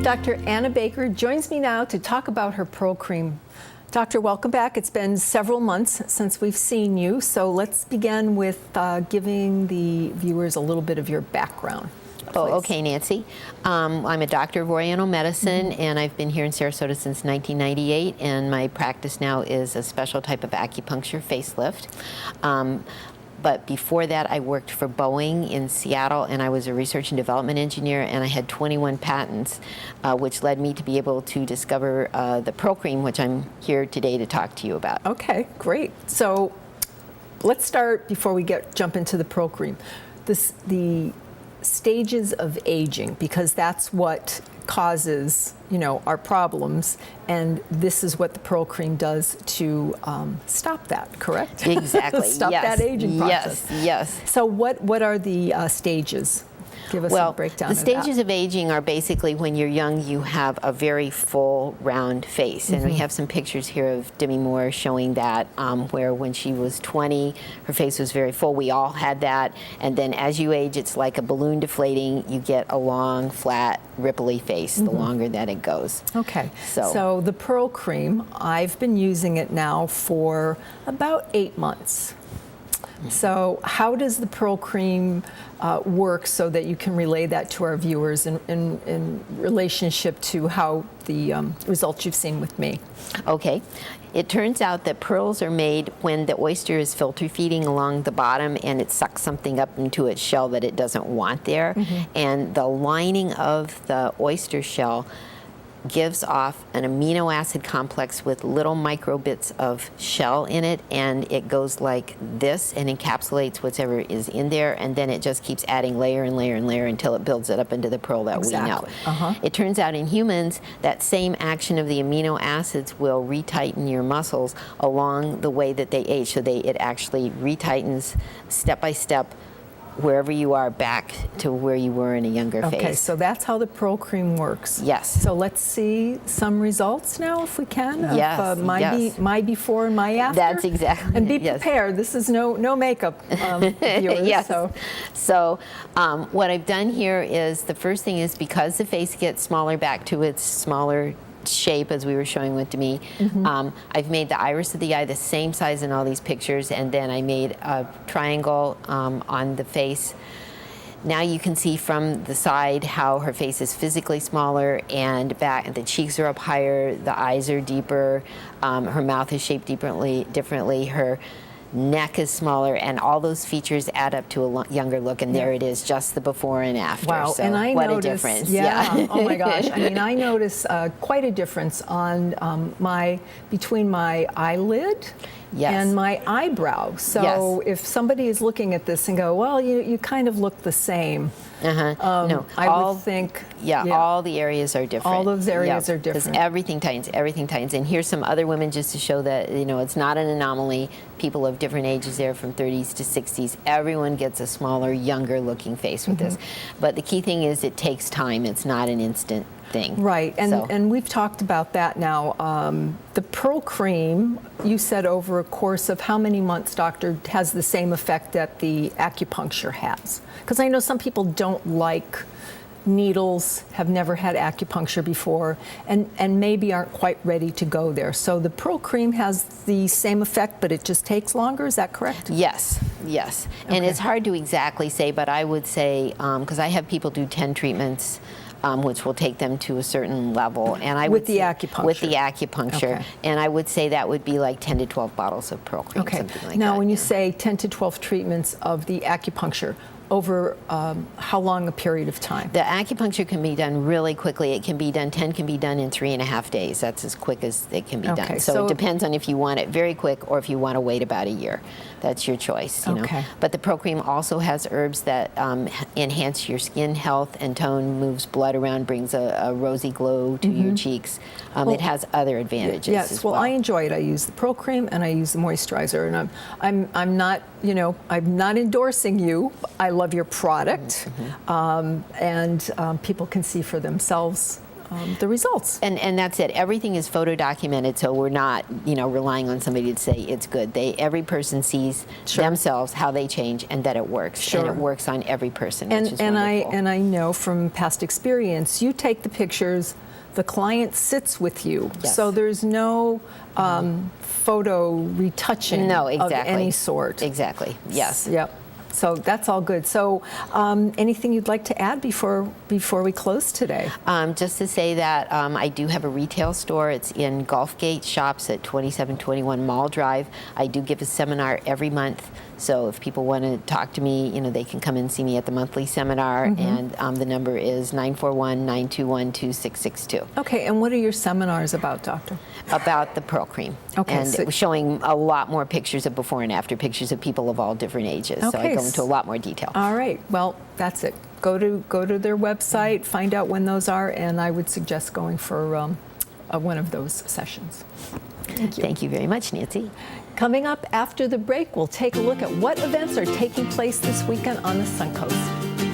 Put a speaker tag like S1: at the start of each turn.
S1: Dr. Anna Baker joins me now to talk about her Pro Cream. Doctor, welcome back. It's been several months since we've seen you, so let's begin with giving the viewers a little bit of your background.
S2: Oh, okay, Nancy. I'm a doctor of Oriental medicine, and I've been here in Sarasota since 1998, and my practice now is a special type of acupuncture facelift. But before that, I worked for Boeing in Seattle, and I was a research and development engineer, and I had 21 patents, which led me to be able to discover the Pro Cream, which I'm here today to talk to you about.
S1: Okay, great. So let's start, before we jump into the Pro Cream, the stages of aging, because that's what causes, our problems, and this is what the Pro Cream does to stop that, correct?
S2: Exactly.
S1: Stop that aging process.
S2: Yes.
S1: So what are the stages? Give us a breakdown
S2: of that. The stages of aging are basically when you're young, you have a very full, round face. And we have some pictures here of Demi Moore showing that, where when she was 20, her face was very full. We all had that. And then as you age, it's like a balloon deflating. You get a long, flat, ripply face the longer that it goes.
S1: Okay. So the Pro Cream, I've been using it now for about 8 months. So how does the Pro Cream work so that you can relay that to our viewers in relationship to how the results you've seen with me?
S2: Okay. It turns out that pearls are made when the oyster is filter feeding along the bottom and it sucks something up into its shell that it doesn't want there. And the lining of the oyster shell gives off an amino acid complex with little micro bits of shell in it, and it goes like this and encapsulates whatever is in there, and then it just keeps adding layer and layer and layer until it builds it up into the pearl that we know. It turns out in humans that same action of the amino acids will retighten your muscles along the way that they age, so it actually retightens step by step wherever you are back to where you were in a younger face.
S1: Okay, so that's how the Pro Cream works.
S2: Yes.
S1: So let's see some results now, if we can.
S2: Yes.
S1: My before and my after.
S2: That's exactly.
S1: And be prepared. This is no makeup, viewers.
S2: Yes. So what I've done here is, the first thing is, because the face gets smaller back to its smaller shape as we were showing with Demi, I've made the iris of the eye the same size in all these pictures, and then I made a triangle on the face. Now you can see from the side how her face is physically smaller, and the cheeks are up higher, the eyes are deeper, her mouth is shaped differently, her neck is smaller, and all those features add up to a younger look, and there it is, just the before and after.
S1: Wow,
S2: so
S1: and I
S2: what
S1: noticed,
S2: a difference.
S1: Yeah. Oh my gosh. I mean, I notice quite a difference on between my eyelid and my eyebrow. So if somebody is looking at this and go, well, you kind of look the same.
S2: No,
S1: I would think.
S2: All the areas are different.
S1: All those areas are different.
S2: Because everything tightens. And here's some other women just to show that, it's not an anomaly. People of different ages there, from 30s to 60s. Everyone gets a smaller, younger looking face with this. But the key thing is it takes time. It's not an instant thing.
S1: Right, and we've talked about that now. The Pro Cream, you said over a course of how many months, doctor, has the same effect that the acupuncture has? Because I know some people don't like needles, have never had acupuncture before, and maybe aren't quite ready to go there. So the Pro Cream has the same effect, but it just takes longer, is that correct?
S2: Yes. And it's hard to exactly say, but I would say, because I have people do 10 treatments, which will take them to a certain level, and I
S1: with the acupuncture.
S2: And I would say that would be like 10 to 12 bottles of Pro Cream, something like that.
S1: Now, when you say 10 to 12 treatments of the acupuncture, over how long a period of time?
S2: The acupuncture can be done really quickly. It can be done, 10 can be done in 3.5 days. That's as quick as it can be done. So it depends on if you want it very quick or if you want to wait about a year. That's your choice, you know. But the Pro Cream also has herbs that enhance your skin health and tone, moves blood around, brings a rosy glow to your cheeks. It has other advantages as well.
S1: I enjoy it. I use the Pro Cream and I use the moisturizer, and I'm not, I'm not endorsing you. I love your product, and people can see for themselves the results.
S2: And that's it. Everything is photo documented, so we're not, relying on somebody to say it's good. Every person sees themselves, how they change, and that it works. And it works on every person, which is wonderful.
S1: And I know from past experience, you take the pictures, the client sits with you, so there's no photo retouching of any sort.
S2: Exactly. Yes.
S1: Yep. So that's all good. So anything you'd like to add before we close today?
S2: Just to say that I do have a retail store. It's in Gulfgate Shops at 2721 Mall Drive. I do give a seminar every month. So if people want to talk to me, they can come and see me at the monthly seminar. And the number is 941-921-2662.
S1: Okay. And what are your seminars about, Doctor?
S2: About the Pearl Cream.
S1: Okay.
S2: And it was showing a lot more pictures of before and after pictures of people of all different ages.
S1: Okay.
S2: So I go into a lot more detail.
S1: All right. Well, that's it. Go to their website, find out when those are, and I would suggest going for one of those sessions. Thank you.
S2: Thank you very much, Nancy.
S1: Coming up after the break, we'll take a look at what events are taking place this weekend on the Suncoast.